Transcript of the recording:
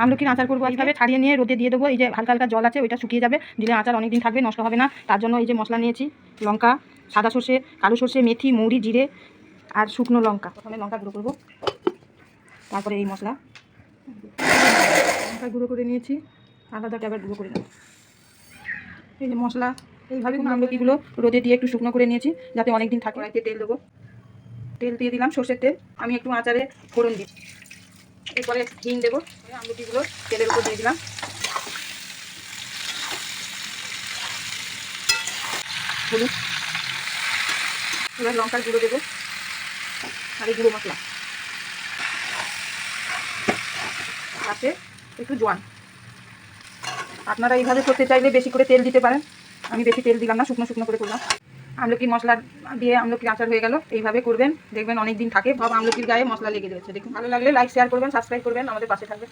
আমলকির আচার করবো। এইভাবে ছাড়িয়ে নিয়ে রোদে দিয়ে দেবো। এই যে হালকা হালকা জল আছে ওইটা শুকিয়ে যাবে, দিলে আচার অনেক দিন থাকবে, নষ্ট হবে না। তার জন্য এই যে মশলা নিয়েছি, লঙ্কা, সাদা সর্ষে, কালো সর্ষে, মেথি, মৌরি, জিরে আর শুকনো লঙ্কা। প্রথমে লঙ্কা গুঁড়ো করবো, তারপরে এই মশলা। লঙ্কা গুঁড়ো করে নিয়েছি, আলাদাটা আবার গুঁড়ো করে নেব। এই যে মশলা এইভাবে আমলকিগুলো রোদে দিয়ে একটু শুকনো করে নিয়েছি যাতে অনেক দিন থাকে। কড়াইতে তেল দেবো, তেল দিয়ে দিলাম সর্ষের তেল। আমি একটু আচারে ফোড়ন দিই, এরপরে হিং দেবো। আমলকিগুলো তেলের উপর দিয়ে দিলাম, হলুদ, এবার লঙ্কার গুঁড়ো দেবো আর এই গুঁড়ো মশলা, তাতে একটু জোয়ান। আপনারা এইভাবে করতে চাইলে বেশি করে তেল দিতে পারেন, আমি বেশি তেল দিলাম না, শুকনো শুকনো করে করলাম। আমলকি মশলা দিয়ে আমলকির আচার হয়ে গেল। এইভাবে করবেন, দেখবেন অনেক দিন থাকে। সব আমলকির গায়ে মশলা লেগে রয়েছে। দেখুন, ভালো লাগলে লাইক শেয়ার করবেন, সাবস্ক্রাইব করবেন, আমাদের পাশে থাকবেন।